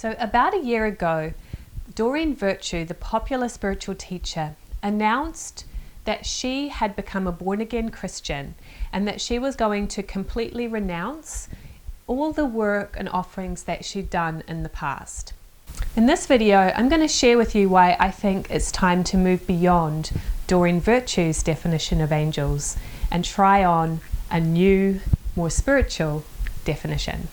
So about a year ago, Doreen Virtue, the popular spiritual teacher, announced that she had become a born-again Christian and that she was going to completely renounce all the work and offerings that she'd done in the past. In this video, I'm going to share with you why I think it's time to move beyond Doreen Virtue's definition of angels and try on a new, more spiritual definition.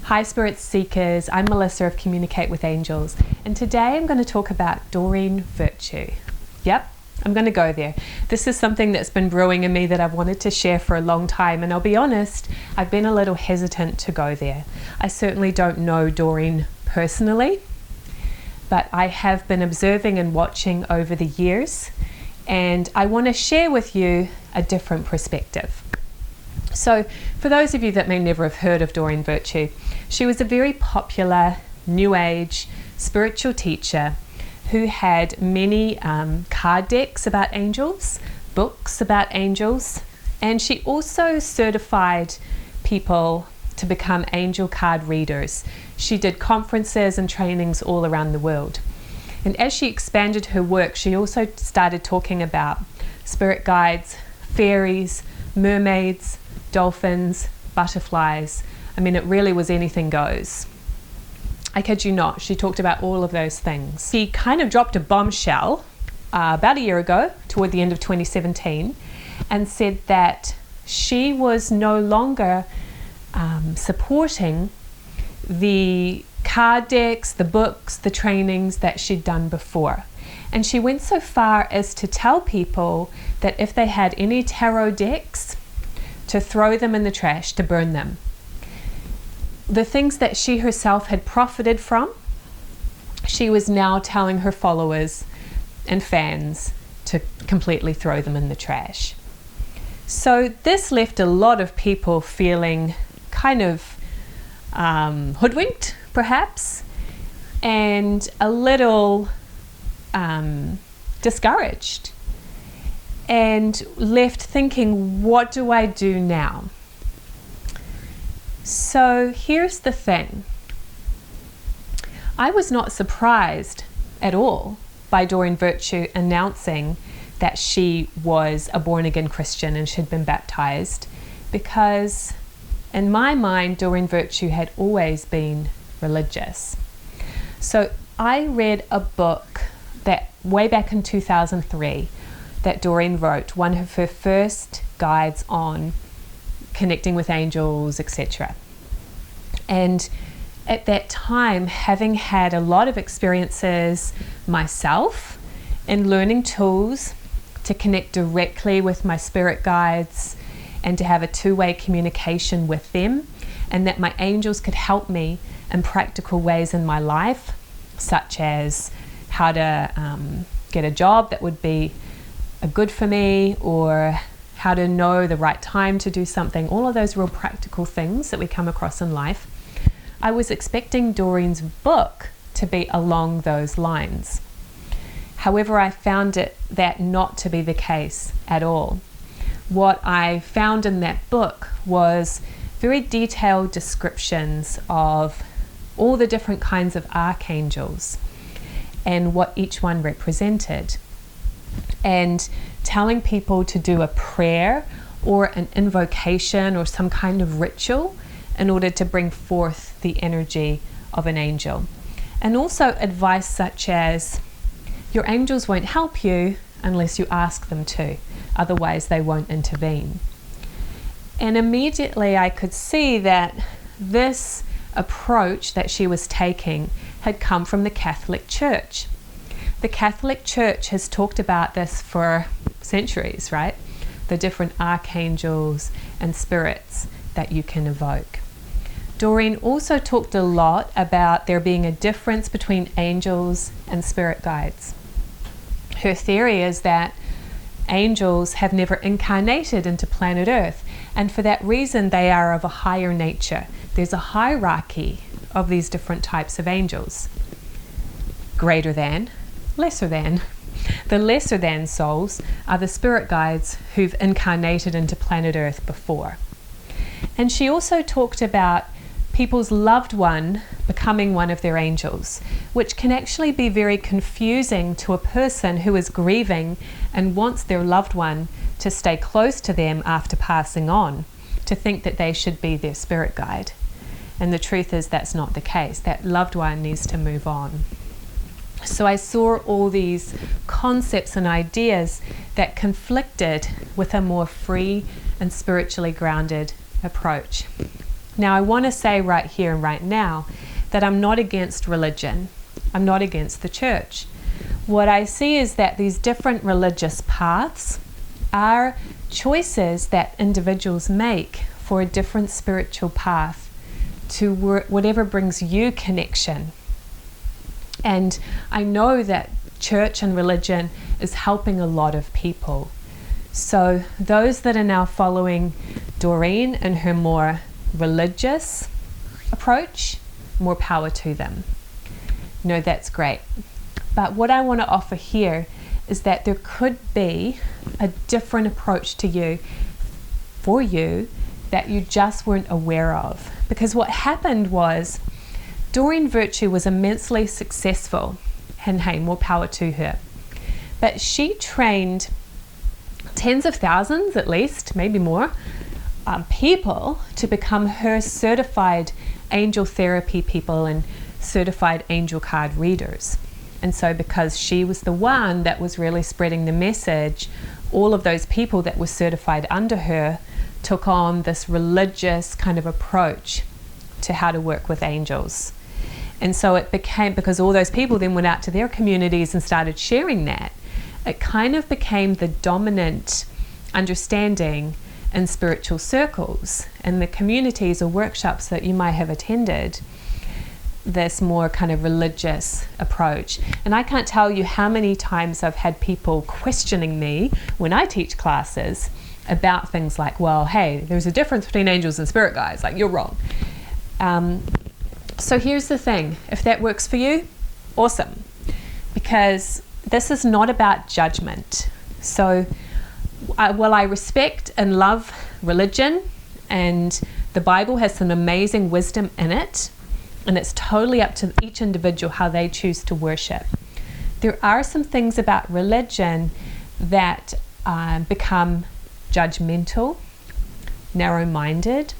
Hi Spirit Seekers, I'm Melissa of Communicate with Angels, and today I'm going to talk about Doreen Virtue. Yep, I'm going to go there. This is something that's been brewing in me that I've wanted to share for a long time, and I'll be honest, I've been a little hesitant to go there. I certainly don't know Doreen personally, but I have been observing and watching over the years, and I want to share with you a different perspective. So for those of you that may never have heard of Doreen Virtue, she was a very popular New Age spiritual teacher who had many card decks about angels, books about angels, and she also certified people to become angel card readers. She did conferences and trainings all around the world. And as she expanded her work, she also started talking about spirit guides, fairies, mermaids, dolphins, butterflies. I mean, it really was anything goes. I kid you not, she talked about all of those things. She kind of dropped a bombshell about a year ago, toward the end of 2017, and said that she was no longer supporting the card decks, the books, the trainings that she'd done before. And she went so far as to tell people that if they had any tarot decks, to throw them in the trash, to burn them. The things that she herself had profited from, she was now telling her followers and fans to completely throw them in the trash. So this left a lot of people feeling kind of hoodwinked, perhaps, and a little discouraged, and left thinking, what do I do now? So here's the thing. I was not surprised at all by Doreen Virtue announcing that she was a born-again Christian and she'd been baptized, because in my mind, Doreen Virtue had always been religious. So I read a book that way back in 2003 that Doreen wrote, one of her first guides on connecting with angels, etc. And at that time, having had a lot of experiences myself in learning tools to connect directly with my spirit guides and to have a two-way communication with them, and that my angels could help me in practical ways in my life, such as how to get a job that would be good for me, or how to know the right time to do something, all of those real practical things that we come across in life. I was expecting Doreen's book to be along those lines. However, I found that not to be the case at all. What I found in that book was very detailed descriptions of all the different kinds of archangels and what each one represented, and telling people to do a prayer or an invocation or some kind of ritual in order to bring forth the energy of an angel. And also advice such as, your angels won't help you unless you ask them to, otherwise they won't intervene. And immediately I could see that this approach that she was taking had come from the Catholic Church. The Catholic Church has talked about this for centuries, right? The different archangels and spirits that you can evoke. Doreen also talked a lot about there being a difference between angels and spirit guides. Her theory is that angels have never incarnated into planet Earth, and for that reason they are of a higher nature. There's a hierarchy of these different types of angels. Greater than, lesser than. The lesser than souls are the spirit guides who've incarnated into planet Earth before. And she also talked about people's loved one becoming becoming one of their angels, which can actually be very confusing to a person who is grieving and wants their loved one to stay close to them after passing on, to think that they should be their spirit guide. And the truth is that's not the case. That loved one needs to move on. So I saw all these concepts and ideas that conflicted with a more free and spiritually grounded approach. Now, I want to say right here and right now that I'm not against religion. I'm not against the church. What I see is that these different religious paths are choices that individuals make for a different spiritual path to whatever brings you connection. And I know that church and religion is helping a lot of people. So those that are now following Doreen and her more religious approach, more power to them. No, that's great. But what I want to offer here is that there could be a different approach to you, for you, that you just weren't aware of. Because what happened was Doreen Virtue was immensely successful, and hey, more power to her. But she trained tens of thousands, at least, maybe more, people to become her certified angel therapy people and certified angel card readers. And so because she was the one that was really spreading the message, all of those people that were certified under her took on this religious kind of approach to how to work with angels. And so it became, because all those people then went out to their communities and started sharing that, it kind of became the dominant understanding in spiritual circles and the communities or workshops that you might have attended, this more kind of religious approach. And I can't tell you how many times I've had people questioning me when I teach classes about things like, well, hey, there's a difference between angels and spirit guides, like you're wrong. So here's the thing, if that works for you, awesome. Because this is not about judgment. So while I respect and love religion, and the Bible has some amazing wisdom in it, and it's totally up to each individual how they choose to worship. There are some things about religion that become judgmental, narrow-minded,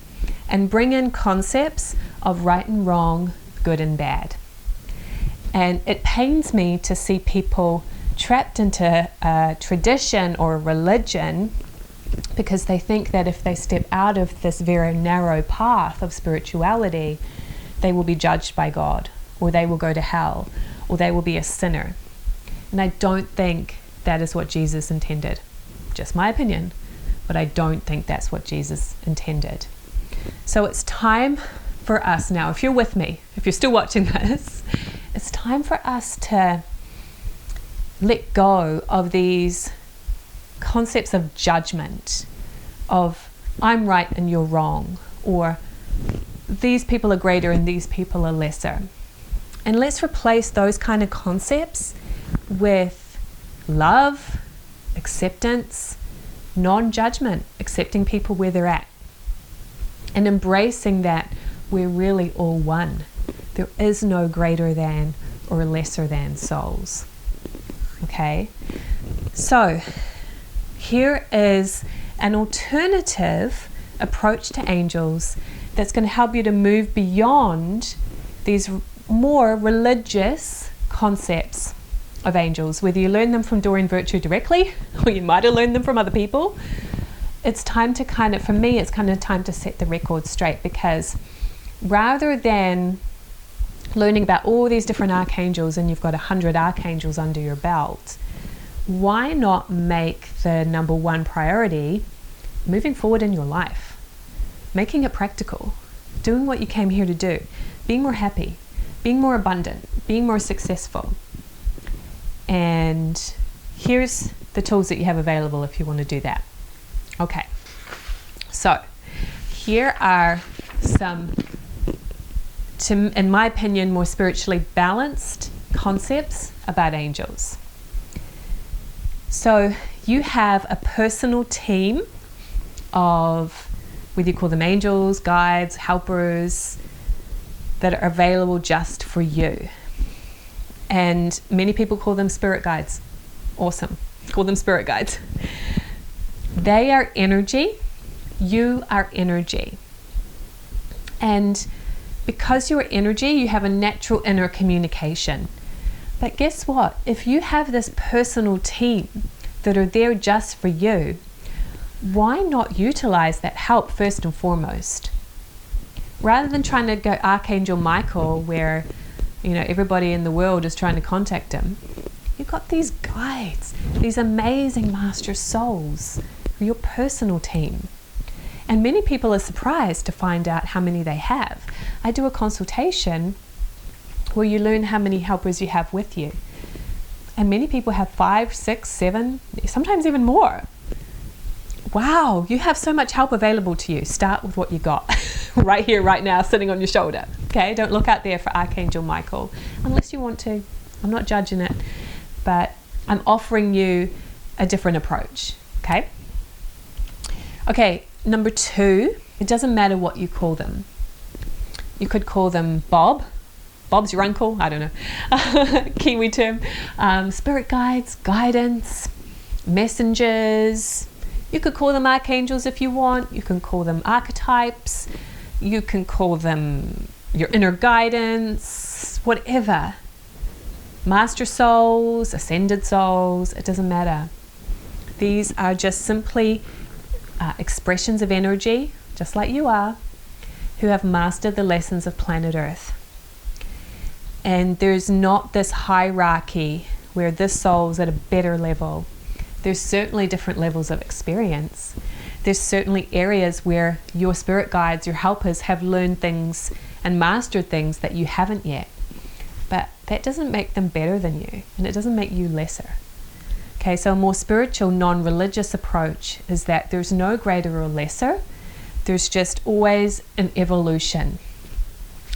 and bring in concepts of right and wrong, good and bad. And it pains me to see people trapped into a tradition or a religion because they think that if they step out of this very narrow path of spirituality, they will be judged by God, or they will go to hell, or they will be a sinner. And I don't think that is what Jesus intended. Just my opinion, but I don't think that's what Jesus intended. So it's time for us now, if you're with me, if you're still watching this, it's time for us to let go of these concepts of judgment, of I'm right and you're wrong, or these people are greater and these people are lesser. And let's replace those kind of concepts with love, acceptance, non-judgment, accepting people where they're at, and embracing that we're really all one. There is no greater than or lesser than souls. Okay? So, here is an alternative approach to angels that's going to help you to move beyond these more religious concepts of angels, whether you learn them from Doreen Virtue directly or you might have learned them from other people. It's time to kind of, for me, it's kind of time to set the record straight, because rather than learning about all these different archangels and you've got 100 archangels under your belt, why not make the number one priority moving forward in your life, making it practical, doing what you came here to do, being more happy, being more abundant, being more successful. And here's the tools that you have available if you want to do that. Okay, so here are some, in my opinion, more spiritually balanced concepts about angels. So you have a personal team of, whether you call them angels, guides, helpers, that are available just for you. And many people call them spirit guides. Awesome. Call them spirit guides. They are energy. You are energy. And because you're energy, you have a natural inner communication. But guess what? If you have this personal team that are there just for you, why not utilize that help first and foremost? Rather than trying to go Archangel Michael, where everybody in the world is trying to contact him, you've got these guides, these amazing master souls, your personal team. And many people are surprised to find out how many they have. I do a consultation where you learn how many helpers you have with you. And many people have 5, 6, 7, sometimes even more. Wow, you have so much help available to you. Start with what you got right here, right now, sitting on your shoulder. Okay, don't look out there for Archangel Michael unless you want to. I'm not judging it, but I'm offering you a different approach. Okay, number 2, it doesn't matter what you call them. You could call them Bob. Bob's your uncle, I don't know. Kiwi term. Spirit guides, guidance, messengers. You could call them archangels if you want. You can call them archetypes. You can call them your inner guidance, whatever. Master souls, ascended souls, it doesn't matter. These are just simply expressions of energy, just like you are, who have mastered the lessons of planet Earth. And there's not this hierarchy where this soul's at a better level. There's certainly different levels of experience. There's certainly areas where your spirit guides, your helpers, have learned things and mastered things that you haven't yet. But that doesn't make them better than you, and it doesn't make you lesser. Okay, so a more spiritual, non-religious approach is that there's no greater or lesser. There's just always an evolution.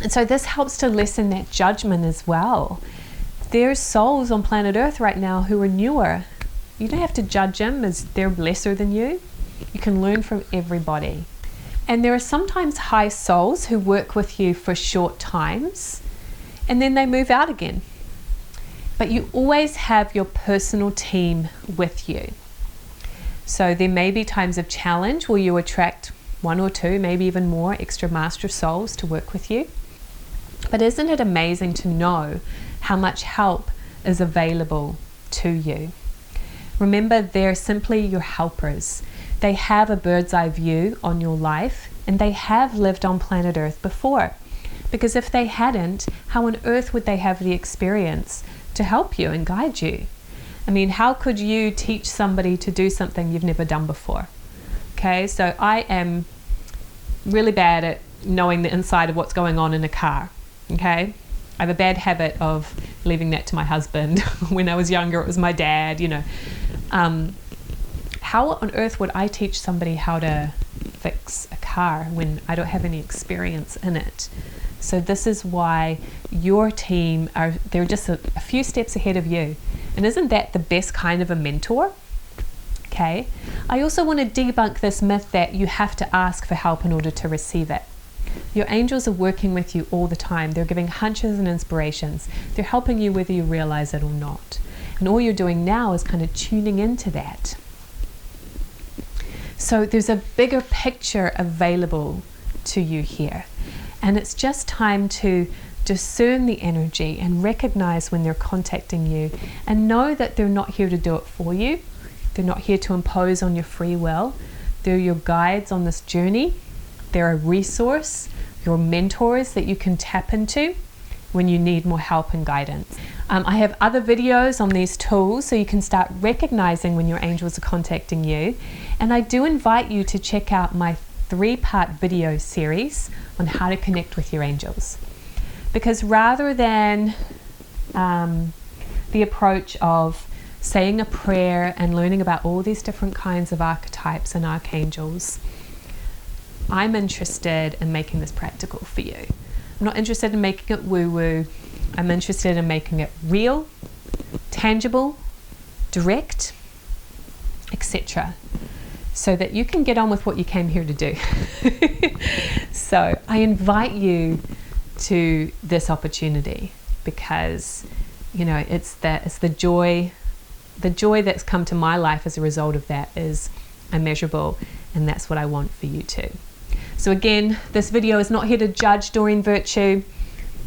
And so this helps to lessen that judgment as well. There's souls on planet Earth right now who are newer. You don't have to judge them as they're lesser than you. You can learn from everybody. And there are sometimes high souls who work with you for short times, and then they move out again. But you always have your personal team with you. So there may be times of challenge where you attract 1 or 2, maybe even more extra master souls to work with you. But isn't it amazing to know how much help is available to you? Remember, they're simply your helpers. They have a bird's eye view on your life, and they have lived on planet Earth before. Because if they hadn't, how on earth would they have the experience to help you and guide you? I mean, how could you teach somebody to do something you've never done before? Okay, so I am really bad at knowing the inside of what's going on in a car. Okay, I have a bad habit of leaving that to my husband. When I was younger, it was my dad, How on earth would I teach somebody how to fix a car when I don't have any experience in it? So this is why your team they're just a few steps ahead of you. And isn't that the best kind of a mentor? Okay. I also want to debunk this myth that you have to ask for help in order to receive it. Your angels are working with you all the time. They're giving hunches and inspirations. They're helping you whether you realize it or not. And all you're doing now is kind of tuning into that. So there's a bigger picture available to you here. And it's just time to discern the energy and recognize when they're contacting you, and know that they're not here to do it for you. They're not here to impose on your free will. They're your guides on this journey. They're a resource, your mentors that you can tap into when you need more help and guidance. I have other videos on these tools so you can start recognizing when your angels are contacting you. And I do invite you to check out my 3-part video series on how to connect with your angels. Because rather than the approach of saying a prayer and learning about all these different kinds of archetypes and archangels, I'm interested in making this practical for you. I'm not interested in making it woo-woo. I'm interested in making it real, tangible, direct, etc. so that you can get on with what you came here to do. So I invite you to this opportunity, because you know it's the joy that's come to my life as a result of that is immeasurable, and that's what I want for you too. So again, this video is not here to judge Doreen Virtue.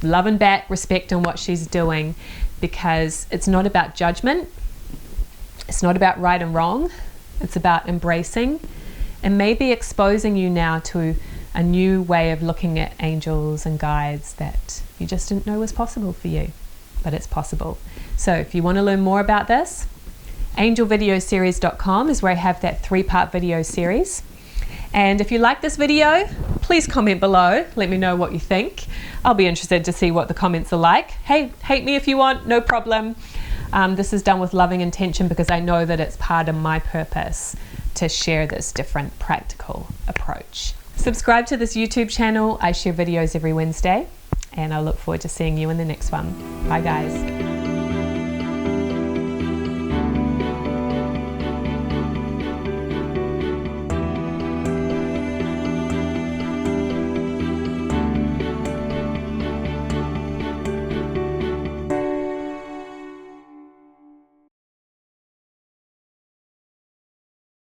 Love and back, respect on what she's doing, because it's not about judgment, it's not about right and wrong, it's about embracing and maybe exposing you now to a new way of looking at angels and guides that you just didn't know was possible for you, but it's possible. So if you want to learn more about this, angelvideoseries.com is where I have that 3-part video series. And if you like this video, please comment below. Let me know what you think. I'll be interested to see what the comments are like. Hey, hate me if you want, no problem. This is done with loving intention, because I know that it's part of my purpose to share this different practical approach. Subscribe to this YouTube channel. I share videos every Wednesday, and I look forward to seeing you in the next one. Bye guys.